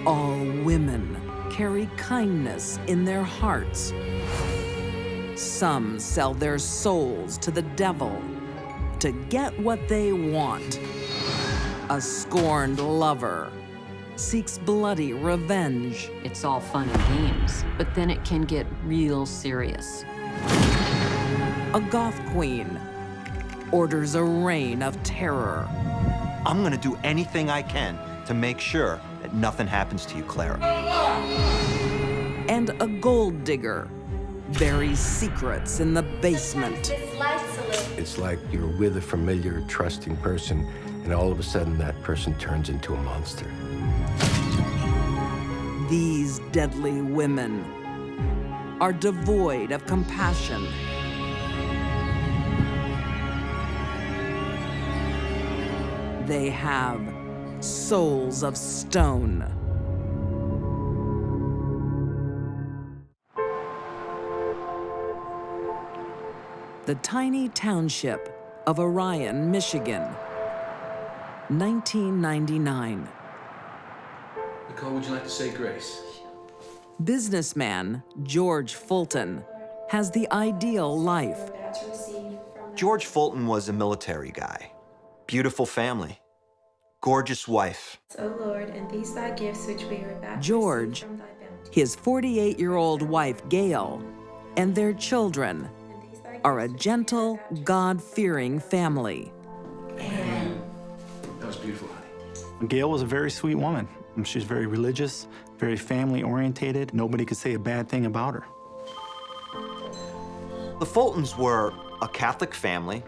all women carry kindness in their hearts. Some sell their souls to the devil to get what they want. A scorned lover seeks bloody revenge. It's all fun and games, but then it can get real serious. A goth queen orders a reign of terror. I'm gonna do anything I can to make sure that nothing happens to you, Clara. And a gold digger buries secrets in the basement. It's like you're with a familiar, trusting person, and all of a sudden that person turns into a monster. These deadly women are devoid of compassion. They have souls of stone. The tiny township of Orion, Michigan, 1999. Nicole, would you like to say grace? Businessman George Fulton has the ideal life. George Fulton was a military guy. Beautiful family. Gorgeous wife. O Lord, and these thy gifts which we are about to George, receive from thy bounty. his 48-year-old wife Gail, and their children are a gentle, God-fearing family. That was beautiful, honey. Gail was a very sweet woman. She's very religious, very family-orientated. Nobody could say a bad thing about her. The Fultons were a Catholic family.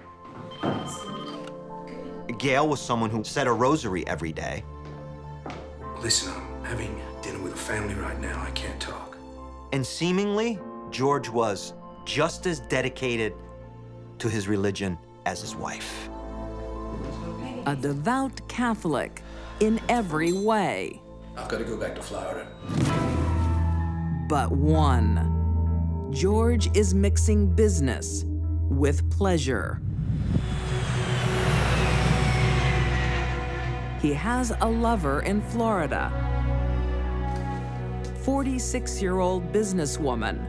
Gail was someone who said a rosary every day. Listen, I'm having dinner with a family right now. I can't talk. And seemingly, George was just as dedicated to his religion as his wife. A devout Catholic in every way. I've got to go back to Florida. But one. George is mixing business with pleasure. He has a lover in Florida. 46-year-old businesswoman,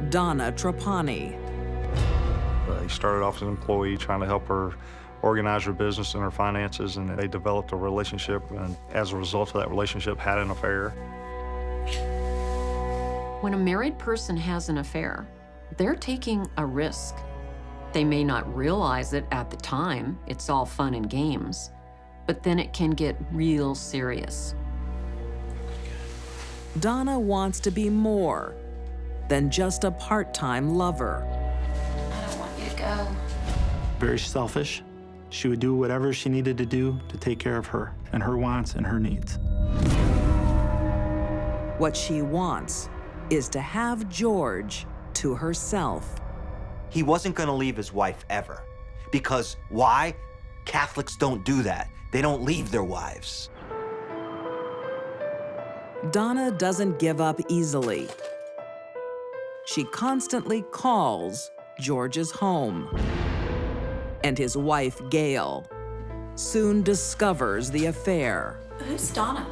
Donna Trapani. He started off as an employee trying to help her organize her business and her finances, and they developed a relationship, and as a result of that relationship, had an affair. When a married person has an affair, they're taking a risk. They may not realize it at the time. It's all fun and games. But then it can get real serious. Donna wants to be more than just a part-time lover. I don't want you to go. Very selfish. She would do whatever she needed to do to take care of her and her wants and her needs. What she wants is to have George to herself. He wasn't gonna leave his wife ever. Because why? Catholics don't do that. They don't leave their wives. Donna doesn't give up easily. She constantly calls George's home. And his wife, Gail, soon discovers the affair. Who's Donna?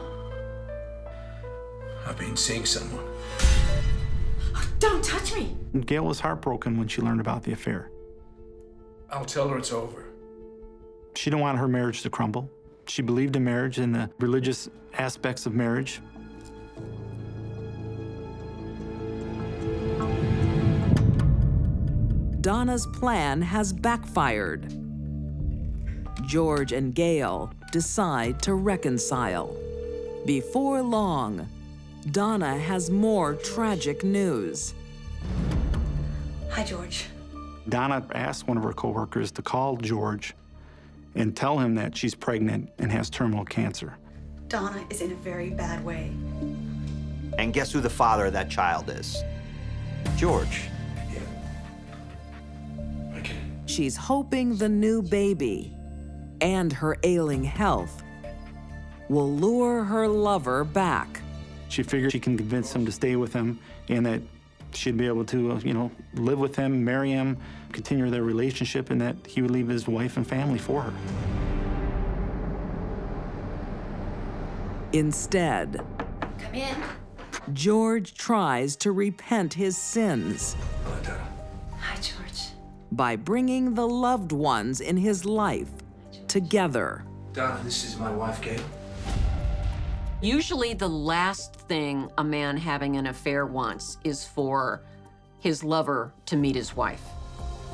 I've been seeing someone. Oh, don't touch me. Gail was heartbroken when she learned about the affair. I'll tell her it's over. She didn't want her marriage to crumble. She believed in marriage and the religious aspects of marriage. Donna's plan has backfired. George and Gail decide to reconcile. Before long, Donna has more tragic news. Hi, George. Donna asked one of her coworkers to call George and tell him that she's pregnant and has terminal cancer. Donna is in a very bad way. And guess who the father of that child is? George. She's hoping the new baby and her ailing health will lure her lover back. She figured she can convince him to stay with him and that she'd be able to, live with him, marry him, continue their relationship, and that he would leave his wife and family for her. Instead, Come in. George tries to repent his sins Hello, Donna. Hi, George. by bringing the loved ones in his life together. Donna, this is my wife, Gail. Usually, the last thing a man having an affair wants is for his lover to meet his wife.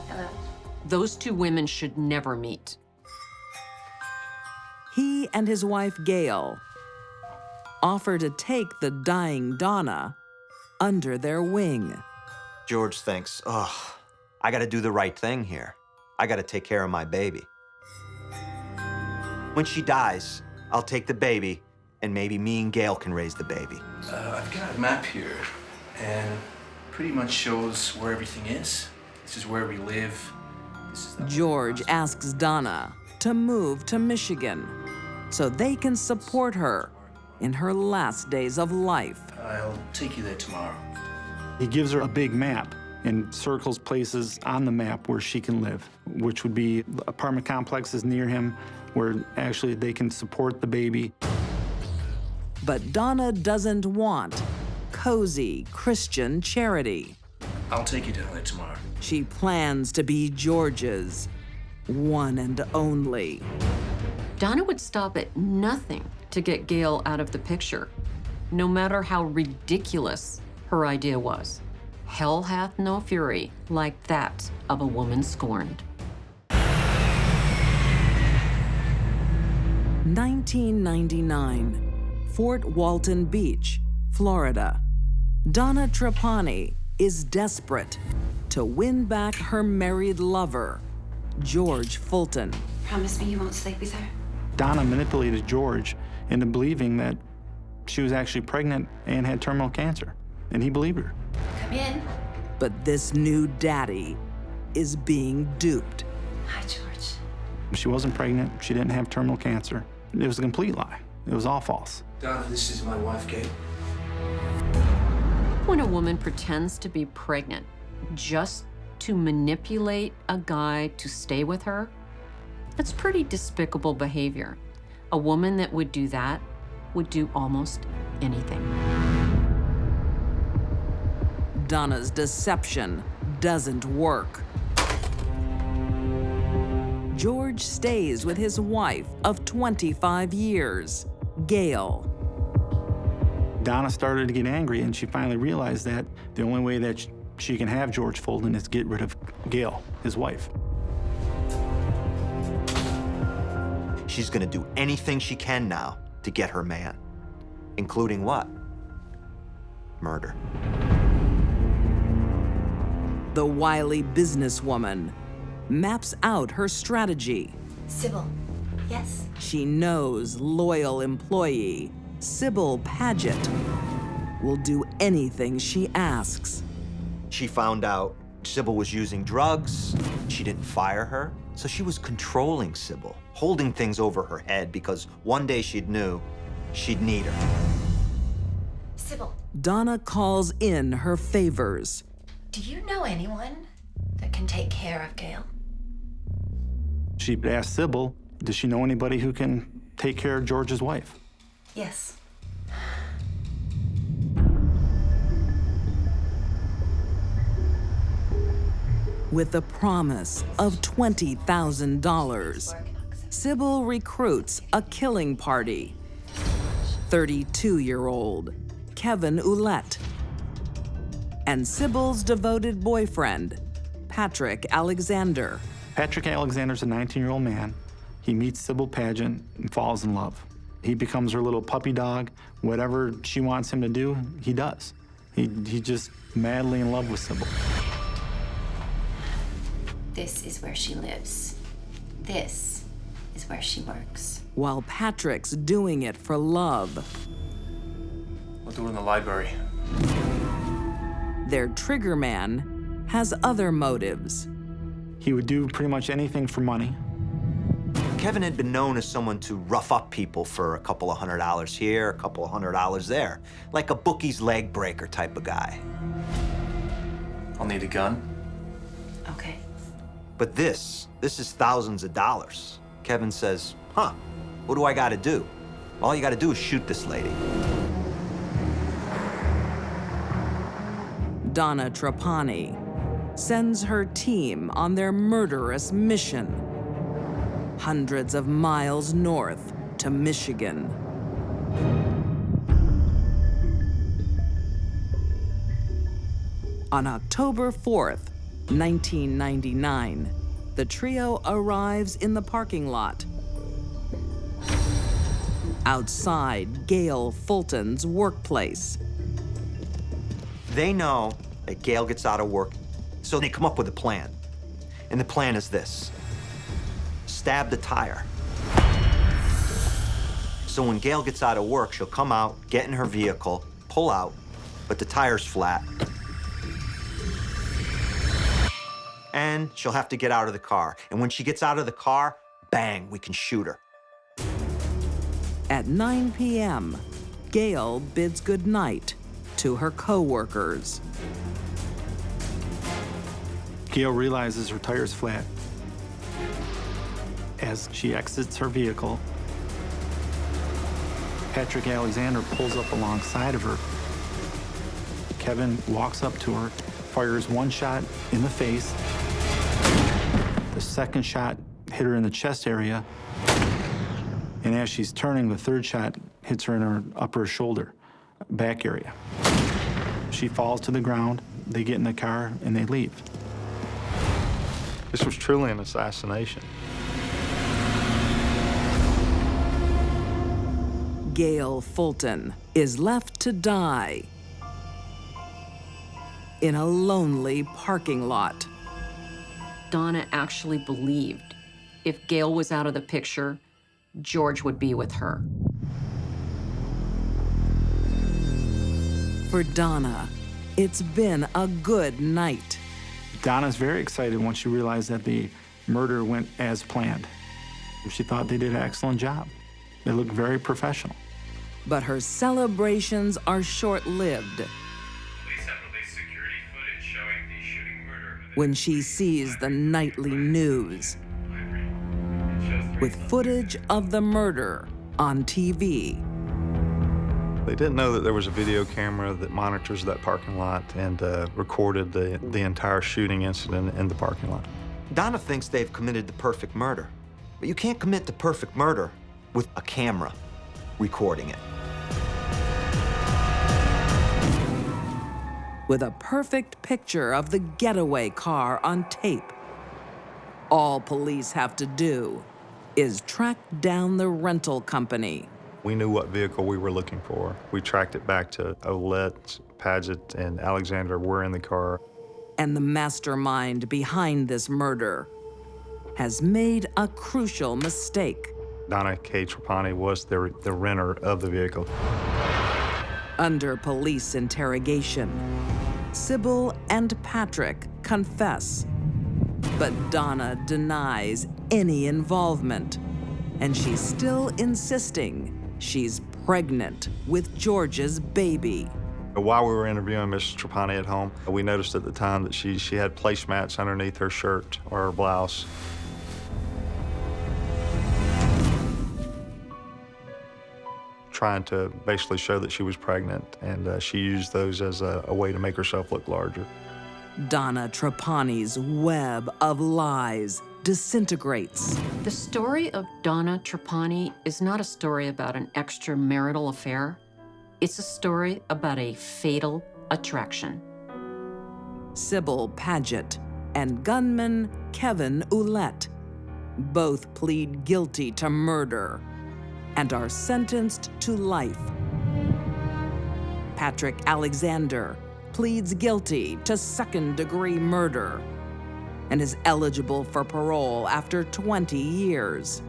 Hello. Those two women should never meet. He and his wife, Gail, offer to take the dying Donna under their wing. George thinks, oh, I gotta do the right thing here. I gotta take care of my baby. When she dies, I'll take the baby, and maybe me and Gail can raise the baby. I've got a map here, and pretty much shows where everything is. This is where we live. This is the George asks Donna to move to Michigan so they can support her in her last days of life. I'll take you there tomorrow. He gives her a big map and circles places on the map where she can live, which would be apartment complexes near him where actually they can support the baby. But Donna doesn't want cozy Christian charity. I'll take you down there tomorrow. She plans to be George's one and only. Donna would stop at nothing to get Gail out of the picture, no matter how ridiculous her idea was. Hell hath no fury like that of a woman scorned. 1999, Fort Walton Beach, Florida. Donna Trapani is desperate to win back her married lover, George Fulton. Promise me you won't sleep with her. Donna manipulated George into believing that she was actually pregnant and had terminal cancer, and he believed her. Come in. But this new daddy is being duped. Hi, George. She wasn't pregnant, she didn't have terminal cancer. It was a complete lie. It was all false. Donna, this is my wife, Gail. When a woman pretends to be pregnant just to manipulate a guy to stay with her, that's pretty despicable behavior. A woman that would do that would do almost anything. Donna's deception doesn't work. George stays with his wife of 25 years, Gail. Donna started to get angry, and she finally realized that the only way that she can have George Fulton is get rid of Gail, his wife. She's gonna do anything she can now to get her man. Including what? Murder. The wily businesswoman maps out her strategy. Sybil. Yes? She knows loyal employee Sybil Paget will do anything she asks. She found out Sybil was using drugs. She didn't fire her, so she was controlling Sybil, holding things over her head because one day she'd knew she'd need her. Sybil, Donna calls in her favors. do you know anyone that can take care of Gail? She asked Sybil, does she know anybody who can take care of George's wife? Yes. With the promise of $20,000, Sybil recruits a killing party. 32-year-old Kevin Ouellette and Sybil's devoted boyfriend, Patrick Alexander. Patrick Alexander's a 19-year-old man. He meets Sybil Paget and falls in love. He becomes her little puppy dog. Whatever she wants him to do, he does. He's just madly in love with Sybil. This is where she lives. This is where she works. While Patrick's doing it for love, We'll do it in the library. their trigger man has other motives. He would do pretty much anything for money. Kevin had been known as someone to rough up people for a couple of $100 here, a couple of $100 there, like a bookie's leg breaker type of guy. I'll need a gun. Okay. But this is thousands of dollars. Kevin says, huh, what do I gotta do? All you gotta do is shoot this lady. Donna Trapani sends her team on their murderous mission, hundreds of miles north to Michigan. On October 4th, 1999, the trio arrives in the parking lot. Outside Gail Fulton's workplace. They know that Gail gets out of work, so they come up with a plan. And the plan is this: stab the tire. So when Gail gets out of work, she'll come out, get in her vehicle, pull out, but the tire's flat. And she'll have to get out of the car. And when she gets out of the car, bang, we can shoot her. At 9 p.m., Gail bids goodnight to her co-workers. Gail realizes her tire's flat. As she exits her vehicle, Patrick Alexander pulls up alongside of her. Kevin walks up to her, fires one shot in the face. The second shot hit her in the chest area. And as she's turning, the third shot hits her in her upper shoulder, back area. She falls to the ground, they get in the car, and they leave. This was truly an assassination. Gail Fulton is left to die in a lonely parking lot. Donna actually believed if Gail was out of the picture, George would be with her. For Donna, it's been a good night. Donna's very excited once she realized that the murder went as planned. She thought they did an excellent job. They looked very professional. But her celebrations are short-lived. Police have released security footage showing the shooting murder of When she sees the nightly news with footage of the murder on TV. They didn't know that there was a video camera that monitors that parking lot and recorded the entire shooting incident in the parking lot. Donna thinks they've committed the perfect murder, but you can't commit the perfect murder with a camera recording it. With a perfect picture of the getaway car on tape, all police have to do is track down the rental company. We knew what vehicle we were looking for. We tracked it back to Olette, Paget, and Alexander were in the car. And the mastermind behind this murder has made a crucial mistake. Donna K. Trapani was the renter of the vehicle. Under police interrogation, Sybil and Patrick confess, but Donna denies any involvement, and she's still insisting she's pregnant with George's baby. While we were interviewing Mrs. Trapani at home, we noticed at the time that she had placemats underneath her shirt or her blouse. Trying to basically show that she was pregnant, and she used those as a way to make herself look larger. Donna Trapani's web of lies disintegrates. The story of Donna Trapani is not a story about an extramarital affair. It's a story about a fatal attraction. Sybil Paget and gunman Kevin Ouellette both plead guilty to murder and are sentenced to life. Patrick Alexander pleads guilty to second-degree murder and is eligible for parole after 20 years.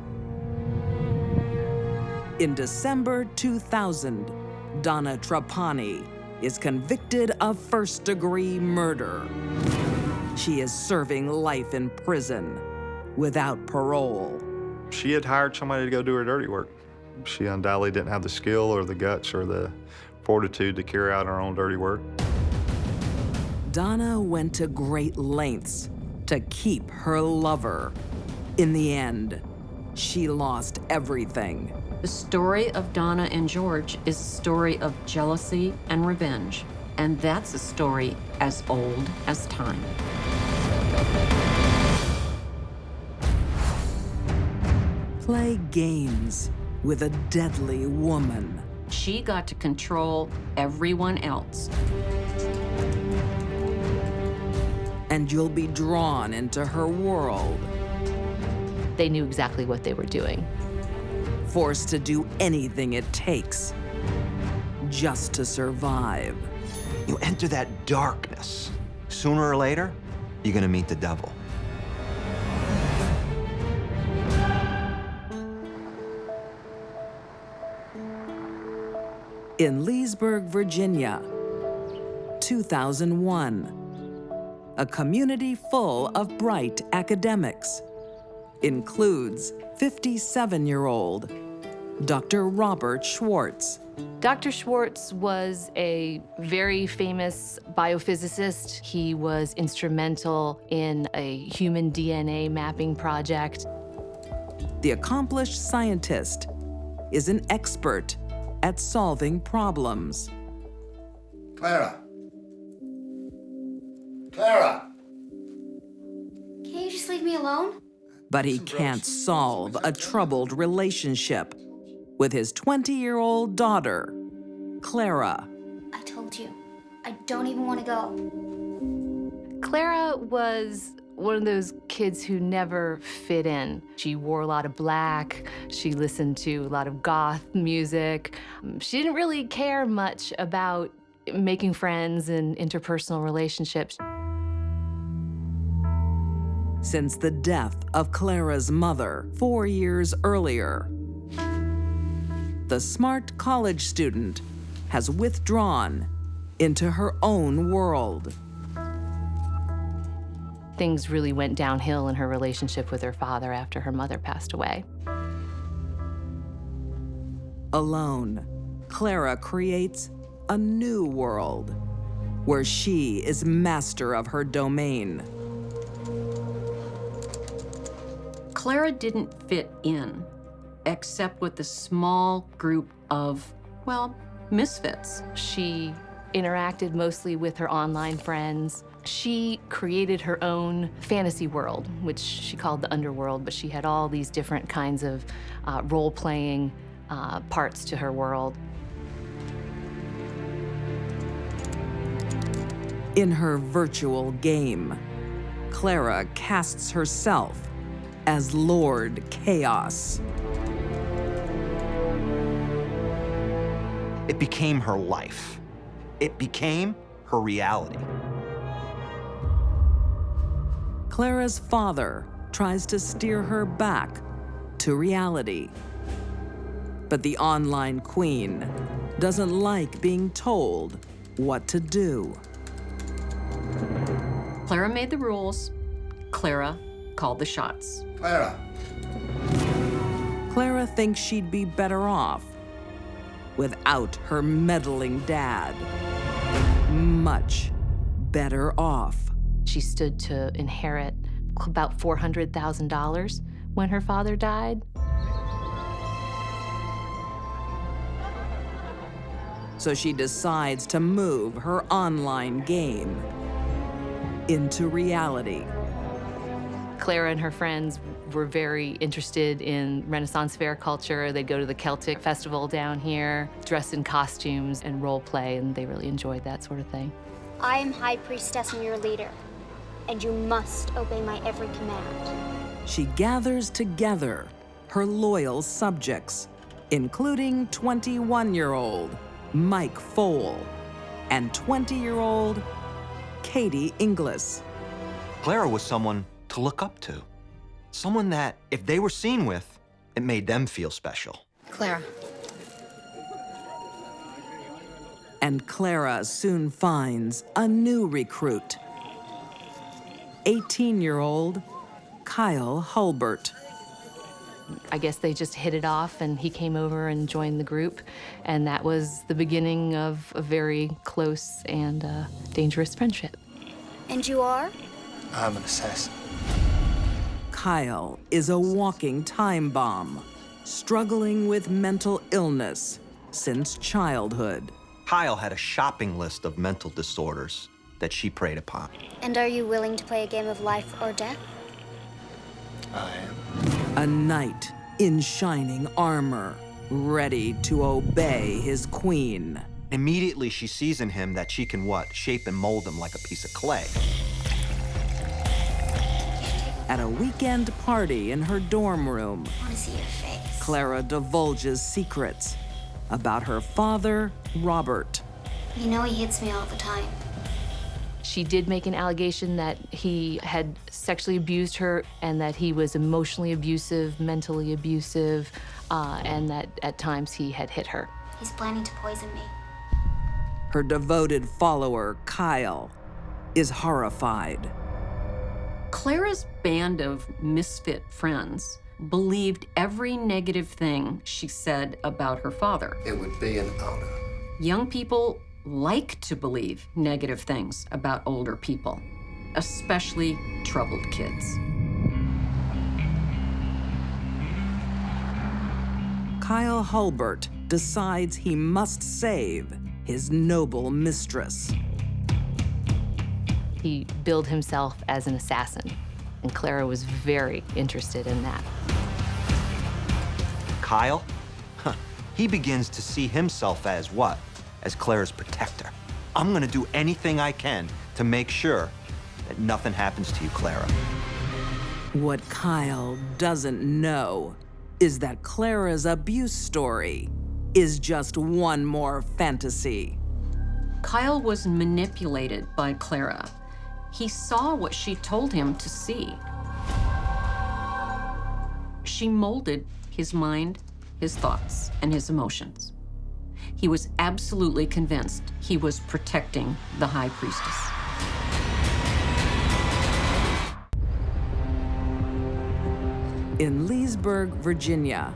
In December 2000, Donna Trapani is convicted of first-degree murder. She is serving life in prison without parole. She had hired somebody to go do her dirty work. She undoubtedly didn't have the skill or the guts or the fortitude to carry out her own dirty work. Donna went to great lengths to keep her lover. In the end, she lost everything. The story of Donna and George is a story of jealousy and revenge. And that's a story as old as time. Play games with a deadly woman. She got to control everyone else. And you'll be drawn into her world, They knew exactly what they were doing. forced to do anything it takes just to survive. You enter that darkness. Sooner or later, you're gonna meet the devil. In Leesburg, Virginia, 2001. A community full of bright academics. Includes 57-year-old Dr. Robert Schwartz. Dr. Schwartz was a very famous biophysicist. He was instrumental in a human DNA mapping project. The accomplished scientist is an expert at solving problems. Clara. Clara! Can you just leave me alone? But he can't solve a troubled relationship with his 20-year-old daughter, Clara. I told you, I don't even want to go. Clara was one of those kids who never fit in. She wore a lot of black. She listened to a lot of goth music. She didn't really care much about making friends and interpersonal relationships. Since the death of Clara's mother 4 years earlier, the smart college student has withdrawn into her own world. Things really went downhill in her relationship with her father after her mother passed away. Alone, Clara creates a new world where she is master of her domain. Clara didn't fit in, except with a small group of, well, misfits. She interacted mostly with her online friends. She created her own fantasy world, which she called the underworld, but she had all these different kinds of role-playing parts to her world. In her virtual game, Clara casts herself as Lord Chaos. It became her life. It became her reality. Clara's father tries to steer her back to reality. But the online queen doesn't like being told what to do. Clara made the rules. Clara called the shots. Clara. Clara thinks she'd be better off without her meddling dad. Much better off. She stood to inherit about $400,000 when her father died. So she decides to move her online game into reality. Clara and her friends were very interested in Renaissance fair culture. They'd go to the Celtic festival down here, dress in costumes and role play, and they really enjoyed that sort of thing. I am High Priestess and your leader, and you must obey my every command. She gathers together her loyal subjects, including 21-year-old Mike Fole and 20-year-old Katie Inglis. Clara was someone to look up to. Someone that, if they were seen with, it made them feel special. Clara. And Clara soon finds a new recruit, 18-year-old Kyle Hulbert. I guess they just hit it off, and he came over and joined the group, and that was the beginning of a very close and dangerous friendship. And you are? I'm an assassin. Kyle is a walking time bomb, struggling with mental illness since childhood. Kyle had a shopping list of mental disorders that she preyed upon. And are you willing to play a game of life or death? I am. A knight in shining armor, ready to obey his queen. Immediately, she sees in him that she can what? Shape and mold him like a piece of clay. At a weekend party in her dorm room, I want to see your face. Clara divulges secrets about her father, Robert. You know he hits me all the time. She did make an allegation that he had sexually abused her and that he was emotionally abusive, mentally abusive, and that at times he had hit her. He's planning to poison me. Her devoted follower, Kyle, is horrified. Clara's band of misfit friends believed every negative thing she said about her father. It would be an honor. Young people like to believe negative things about older people, especially troubled kids. Kyle Hulbert decides he must save his noble mistress. He billed himself as an assassin, and Clara was very interested in that. Kyle, he begins to see himself as what? As Clara's protector. I'm gonna do anything I can to make sure that nothing happens to you, Clara. What Kyle doesn't know is that Clara's abuse story is just one more fantasy. Kyle was manipulated by Clara. He saw what she told him to see. She molded his mind, his thoughts, and his emotions. He was absolutely convinced he was protecting the High Priestess. In Leesburg, Virginia,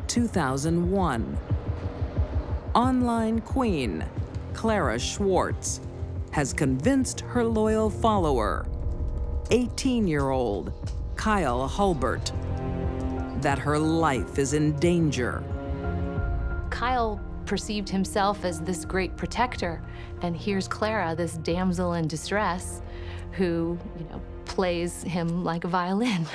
2001, online queen Clara Schwartz has convinced her loyal follower, 18-year-old Kyle Hulbert, that her life is in danger. Kyle perceived himself as this great protector, and here's Clara, this damsel in distress, who, plays him like a violin.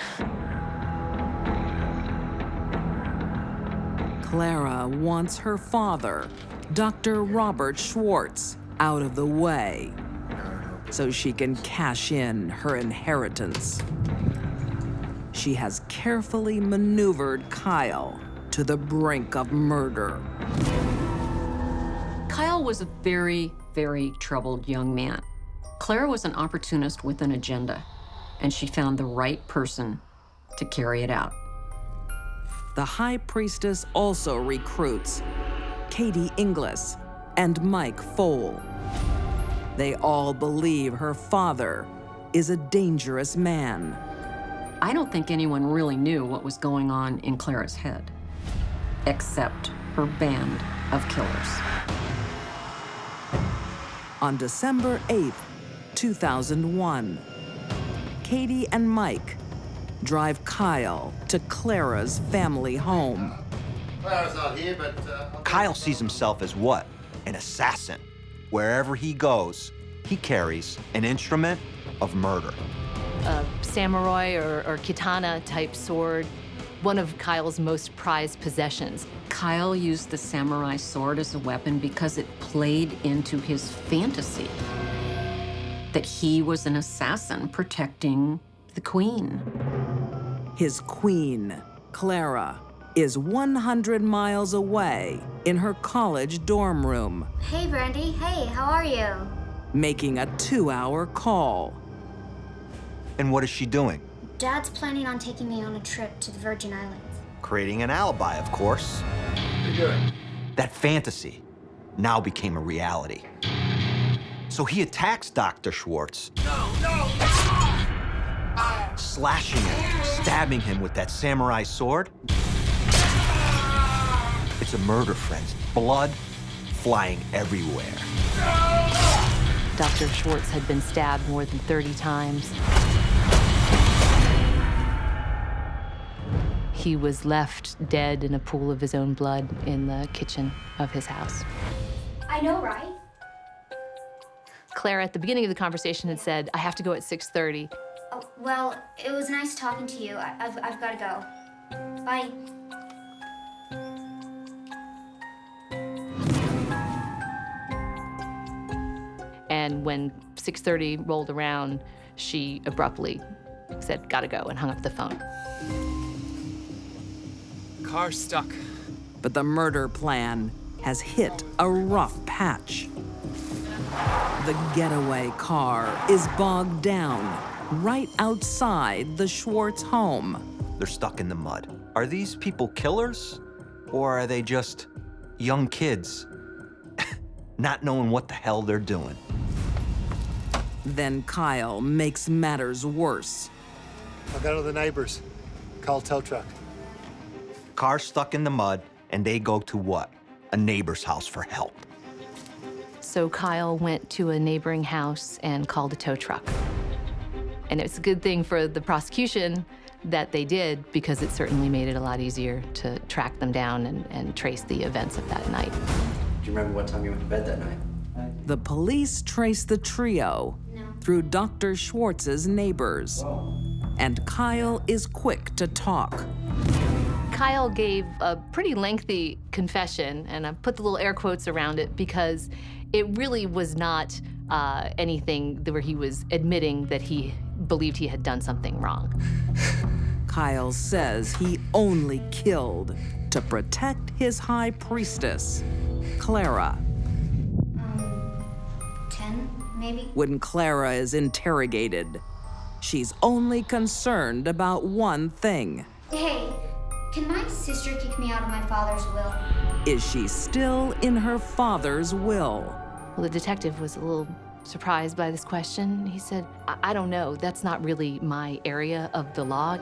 Clara wants her father, Dr. Robert Schwartz, out of the way so she can cash in her inheritance. She has carefully maneuvered Kyle to the brink of murder. Kyle was a very, very troubled young man. Clara was an opportunist with an agenda, and she found the right person to carry it out. The High Priestess also recruits Katie Inglis and Mike Fole. They all believe her father is a dangerous man. I don't think anyone really knew what was going on in Clara's head, except her band of killers. On December 8th, 2001, Katie and Mike drive Kyle to Clara's family home. Clara's not here, but... Kyle sees himself as what? An assassin. Wherever he goes, he carries an instrument of murder. A samurai or katana type sword, one of Kyle's most prized possessions. Kyle used the samurai sword as a weapon because it played into his fantasy that he was an assassin protecting the queen. His queen, Clara, is 100 miles away in her college dorm room, Hey, Brandy. Hey, how are you? making a 2-hour call. And what is she doing? Dad's planning on taking me on a trip to the Virgin Islands. Creating an alibi, of course. What are you doing? That fantasy now became a reality. So he attacks Dr. Schwartz. Slashing him, stabbing him with that samurai sword. It's a murder frenzy. Blood flying everywhere. Dr. Schwartz had been stabbed more than 30 times. He was left dead in a pool of his own blood in the kitchen of his house. I I know, right? Clara, at the beginning of the conversation, had said, I have to go at 6:30. Oh, well, it was nice talking to you. I've got to go. Bye. And when 6:30 rolled around, she abruptly said, gotta go, and hung up the phone. Car's stuck. But the murder plan has hit a rough patch. The getaway car is bogged down right outside the Schwartz home. They're stuck in the mud. Are these people killers? Or are they just young kids not knowing what the hell they're doing? Then Kyle makes matters worse. I'll go to the neighbors. Call tow truck. Car's stuck in the mud, and they go to what? A neighbor's house for help. So Kyle went to a neighboring house and called a tow truck. And it's a good thing for the prosecution that they did, because it certainly made it a lot easier to track them down and trace the events of that night. Do you remember what time you went to bed that night? The police trace the trio through Dr. Schwartz's neighbors. And Kyle is quick to talk. Kyle gave a pretty lengthy confession, and I put the little air quotes around it because it really was not anything where he was admitting that he believed he had done something wrong. Kyle says he only killed to protect his high priestess, Clara. 10, maybe? When Clara is interrogated, she's only concerned about one thing. Hey, can my sister kick me out of my father's will? Is she still in her father's will? Well, the detective was a little surprised by this question. He said, I don't know. That's not really my area of the law.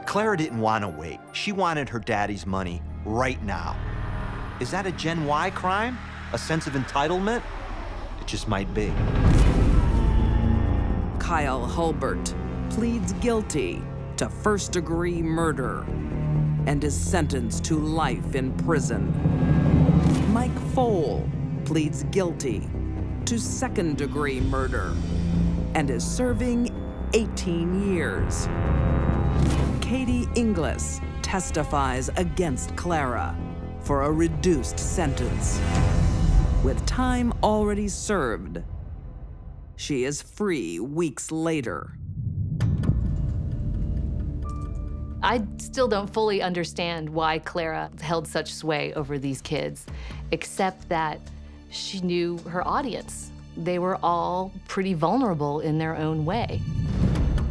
Clara didn't want to wait. She wanted her daddy's money right now. Is that a Gen Y crime? A sense of entitlement? It just might be. Kyle Hulbert pleads guilty to first-degree murder and is sentenced to life in prison. Mike Fole pleads guilty to second-degree murder and is serving 18 years. Katie Inglis testifies against Clara for a reduced sentence. With time already served, she is free weeks later. I still don't fully understand why Clara held such sway over these kids, except that she knew her audience. They were all pretty vulnerable in their own way.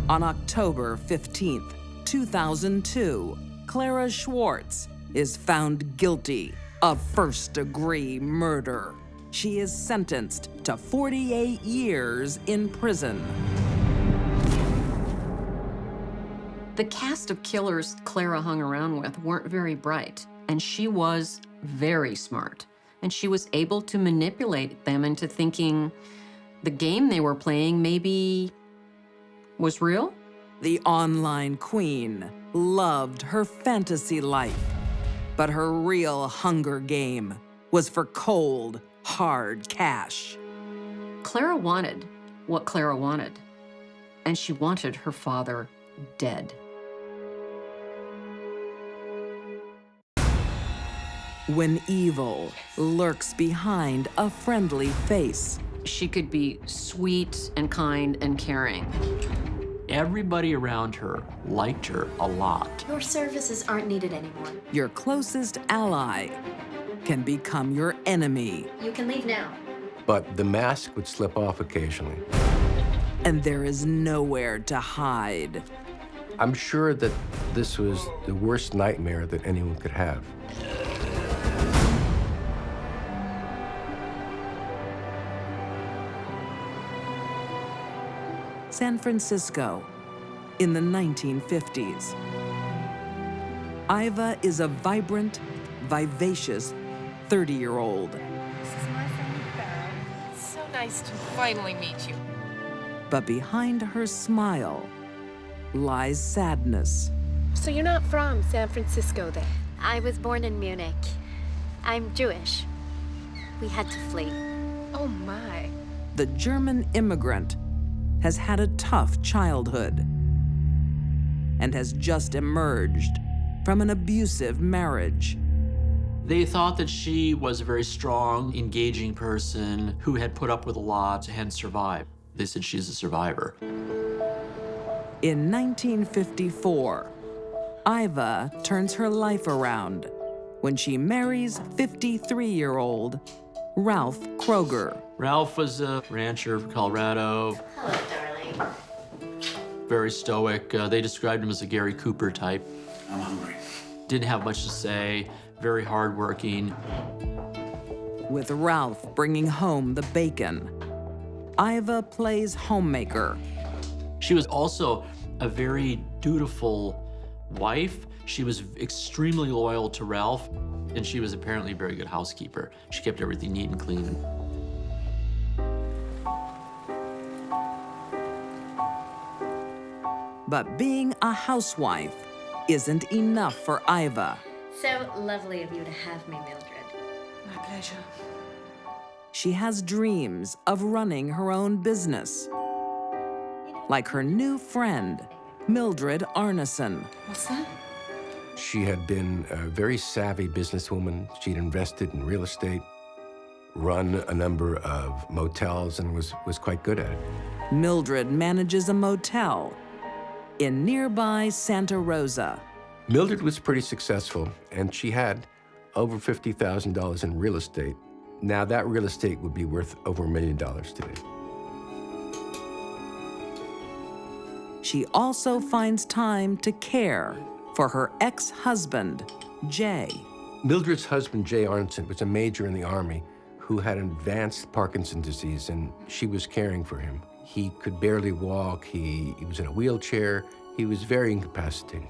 On October 15th, 2002, Clara Schwartz is found guilty of first-degree murder. She is sentenced to 48 years in prison. The cast of killers Clara hung around with weren't very bright, and she was very smart. And she was able to manipulate them into thinking the game they were playing maybe was real. The online queen loved her fantasy life, but her real hunger game was for cold, hard cash. Clara wanted what Clara wanted, and she wanted her father dead. When evil lurks behind a friendly face, she could be sweet and kind and caring. Everybody around her liked her a lot. Your services aren't needed anymore. your closest ally can become your enemy. You can leave now. But the mask would slip off occasionally. And there is nowhere to hide. I'm sure that this was the worst nightmare that anyone could have. San Francisco in the 1950s. Iva is a vibrant, vivacious 30-year-old. This is my friend Barrow. It's so nice to finally meet you. But behind her smile lies sadness. So you're not from San Francisco then? I was born in Munich. I'm Jewish. We had to flee. Oh my. The German immigrant has had a tough childhood and has just emerged from an abusive marriage. They thought that she was a very strong, engaging person who had put up with a lot and survived. They said she's a survivor. In 1954, Iva turns her life around when she marries 53-year-old Ralph Kroger. Ralph was a rancher from Colorado. Hello, darling. Very stoic. They described him as a Gary Cooper type. I'm hungry. Didn't have much to say, very hardworking. With Ralph bringing home the bacon, Iva plays homemaker. She was also a very dutiful wife. She was extremely loyal to Ralph, and she was apparently a very good housekeeper. She kept everything neat and clean. But being a housewife isn't enough for Iva. So lovely of you to have me, Mildred. My pleasure. She has dreams of running her own business, like her new friend, Mildred Arneson. What's that? She had been a very savvy businesswoman. She'd invested in real estate, run a number of motels, and was quite good at it. Mildred manages a motel in nearby Santa Rosa. Mildred was pretty successful, and she had over $50,000 in real estate. Now, that real estate would be worth over $1 million today. She also finds time to care for her ex-husband, Jay. Mildred's husband, Jay Arneson, was a major in the Army who had advanced Parkinson's disease, and she was caring for him. He could barely walk, he was in a wheelchair, he was very incapacitated.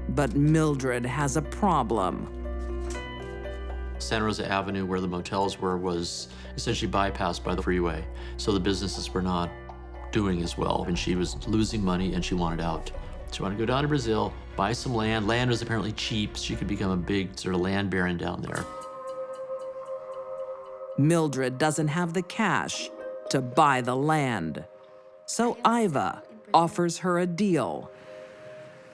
But Mildred has a problem. Santa Rosa Avenue, where the motels were, was essentially bypassed by the freeway. So the businesses were not doing as well, and she was losing money and she wanted out. She wanted to go down to Brazil, buy some land. Land was apparently cheap. She could become a big sort of land baron down there. Mildred doesn't have the cash to buy the land. So Iva offers her a deal.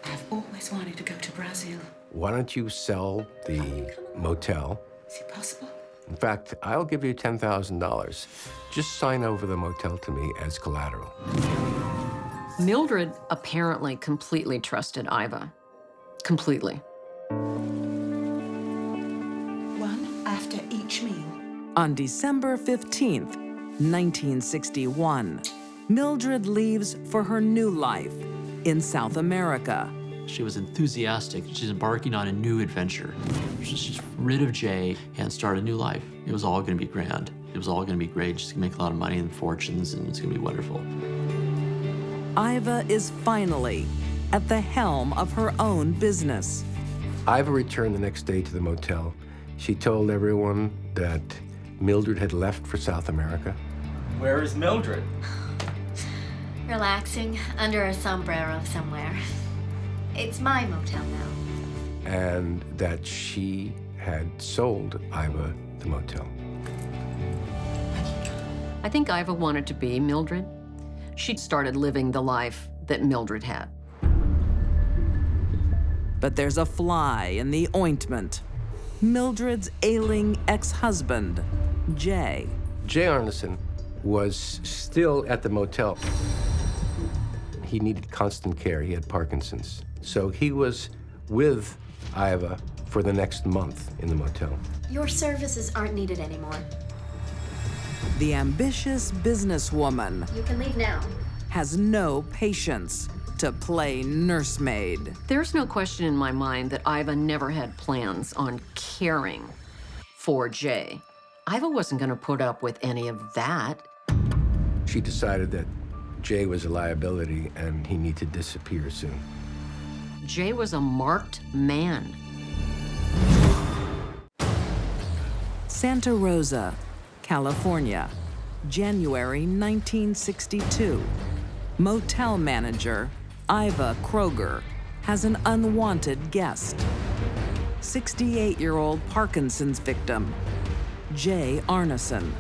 I've always wanted to go to Brazil. Why don't you sell the motel? Is it possible? In fact, I'll give you $10,000. Just sign over the motel to me as collateral. Mildred apparently completely trusted Iva. Completely. One after each meal. On December 15th, 1961, Mildred leaves for her new life in South America. She was enthusiastic. She's embarking on a new adventure. She's rid of Jay and start a new life. It was all gonna be grand. It was all gonna be great. She's gonna make a lot of money and fortunes, and it's gonna be wonderful. Iva is finally at the helm of her own business. Iva returned the next day to the motel. She told everyone that Mildred had left for South America. Where is Mildred? Relaxing under a sombrero somewhere. It's my motel now. And that she had sold Iva the motel. I think Iva wanted to be Mildred. She'd started living the life that Mildred had. But there's a fly in the ointment. Mildred's ailing ex-husband, Jay. Jay Arneson was still at the motel. He needed constant care. He had Parkinson's. So he was with Iva for the next month in the motel. Your services aren't needed anymore. The ambitious businesswoman You can leave now. has no patience to play nursemaid. There's no question in my mind that Iva never had plans on caring for Jay. Iva wasn't going to put up with any of that. She decided that Jay was a liability and he needed to disappear soon. Jay was a marked man. Santa Rosa, California, January 1962. Motel manager Iva Kroger has an unwanted guest. 68-year-old Parkinson's victim, Jay Arneson.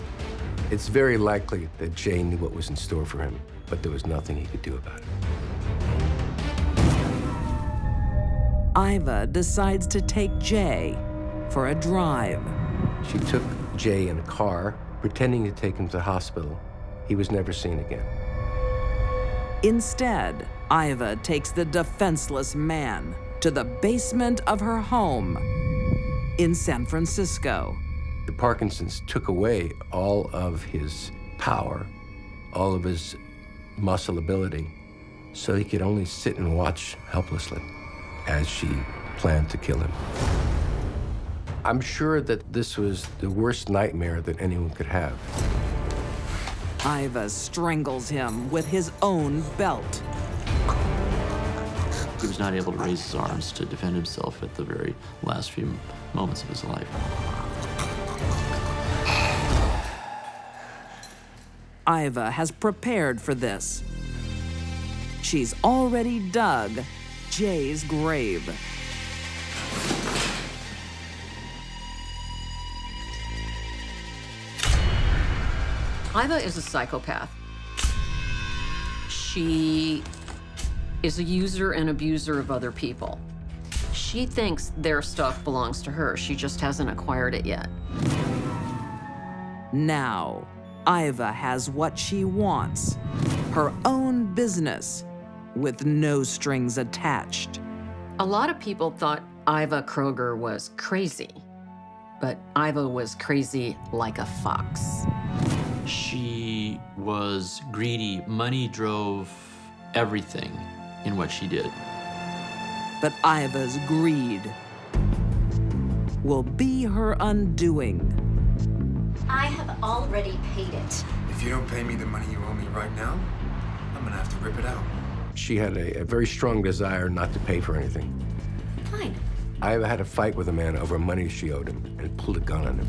It's very likely that Jay knew what was in store for him, but there was nothing he could do about it. Iva decides to take Jay for a drive. She took Jay in a car, pretending to take him to the hospital. He was never seen again. Instead, Iva takes the defenseless man to the basement of her home in San Francisco. The Parkinson's took away all of his power, all of his muscle ability, so he could only sit and watch helplessly as she planned to kill him. I'm sure that this was the worst nightmare that anyone could have. Iva strangles him with his own belt. He was not able to raise his arms to defend himself at the very last few moments of his life. Iva has prepared for this. She's already dug Jay's grave. Iva is a psychopath. She is a user and abuser of other people. She thinks their stuff belongs to her. She just hasn't acquired it yet. Now, Iva has what she wants, her own business with no strings attached. A lot of people thought Iva Kroger was crazy, but Iva was crazy like a fox. She was greedy. Money drove everything in what she did. But Iva's greed will be her undoing. I have already paid it. If you don't pay me the money you owe me right now, I'm gonna have to rip it out. She had a very strong desire not to pay for anything. Fine. Iva had a fight with a man over money she owed him and pulled a gun on him.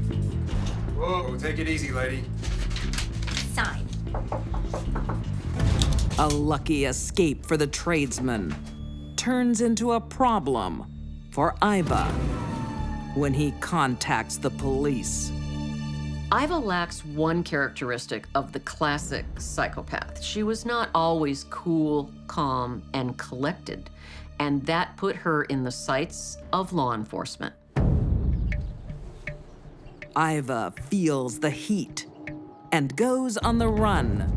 Whoa, take it easy, lady. Sign. A lucky escape for the tradesman turns into a problem for Iva when he contacts the police. Iva lacks one characteristic of the classic psychopath. She was not always cool, calm, and collected, and that put her in the sights of law enforcement. Iva feels the heat and goes on the run,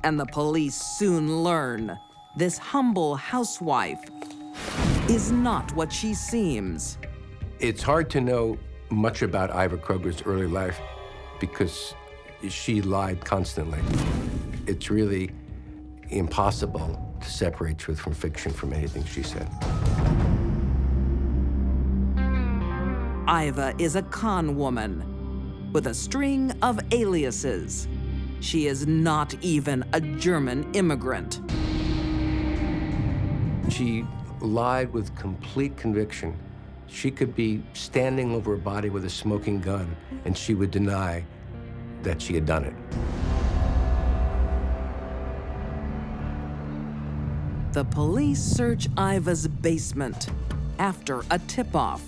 and the police soon learn this humble housewife is not what she seems. It's hard to know much about Iva Kroger's early life because she lied constantly. It's really impossible to separate truth from fiction from anything she said. Iva is a con woman with a string of aliases. She is not even a German immigrant. She lied with complete conviction. She could be standing over a body with a smoking gun, and she would deny that she had done it. The police search Iva's basement after a tip-off,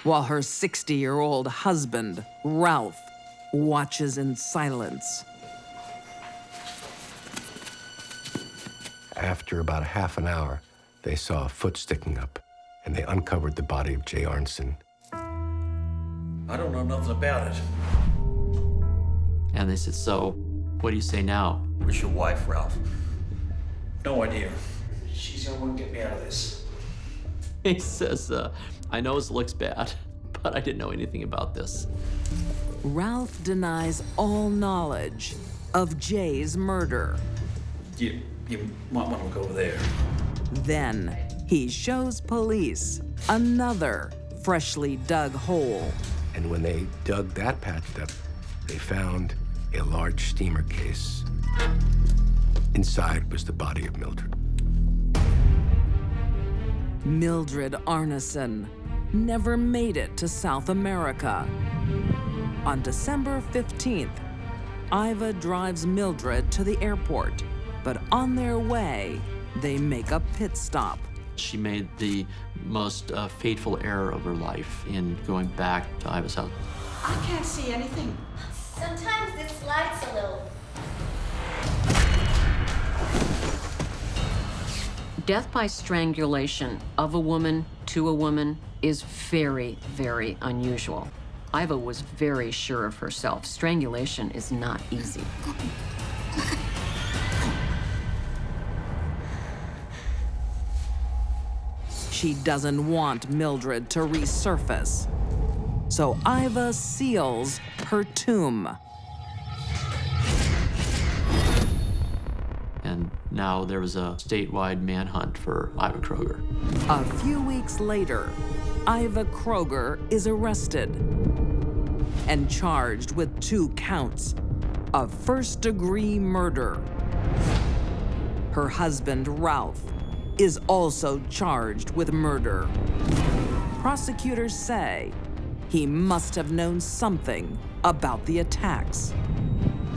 while her 60-year-old husband, Ralph, watches in silence. After about a half an hour, they saw a foot sticking up, and they uncovered the body of Jay Arneson. I don't know nothing about it. And they said, so, what do you say now? Where's your wife, Ralph? No idea. She's the only one to get me out of this. He says, I know this looks bad, but I didn't know anything about this. Ralph denies all knowledge of Jay's murder. You might want to go over there. Then he shows police another freshly dug hole. And when they dug that patch up, they found a large steamer case. Inside was the body of Mildred. Mildred Arneson never made it to South America. On December 15th, Iva drives Mildred to the airport, but on their way, They make a pit stop. She made the most fateful error of her life in going back to Iva's house. I can't see anything. Sometimes it slides a little. Death by strangulation of a woman to a woman is very, very unusual. Iva was very sure of herself. Strangulation is not easy. She doesn't want Mildred to resurface. So Iva seals her tomb. And now there was a statewide manhunt for Iva Kroger. A few weeks later, Iva Kroger is arrested and charged with 2 counts of first-degree murder. Her husband, Ralph, is also charged with murder. Prosecutors say he must have known something about the attacks.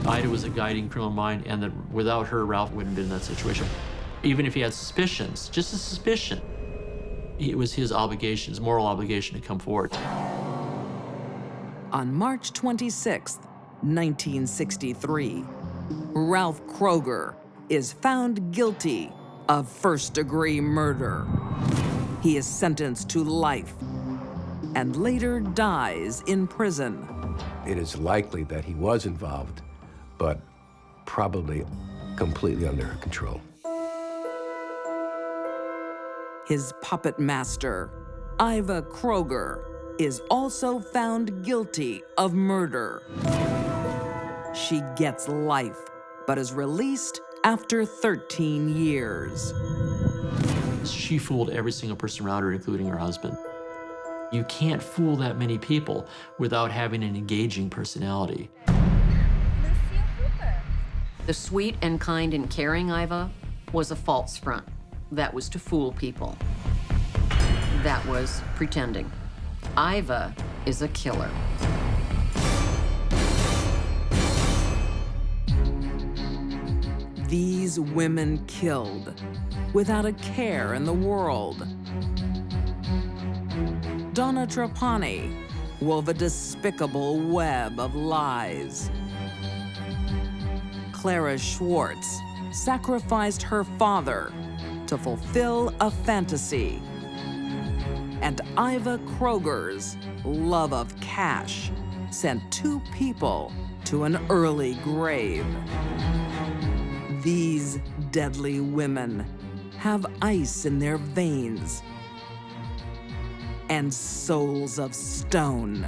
Ida was a guiding criminal mind, and that without her, Ralph wouldn't have been in that situation. Even if he had suspicions, just a suspicion, it was his obligation, his moral obligation to come forward. On March 26, 1963, Ralph Kroger is found guilty of first-degree murder. He is sentenced to life and later dies in prison. It is likely that he was involved, but probably completely under her control. His puppet master, Iva Kroger, is also found guilty of murder. She gets life, but is released after 13 years. She fooled every single person around her, including her husband. You can't fool that many people without having an engaging personality. The sweet and kind and caring Iva was a false front. That was to fool people. That was pretending. Iva is a killer. These women killed without a care in the world. Donna Trapani wove a despicable web of lies. Clara Schwartz sacrificed her father to fulfill a fantasy. And Iva Kroger's love of cash sent 2 people to an early grave. These deadly women have ice in their veins and souls of stone.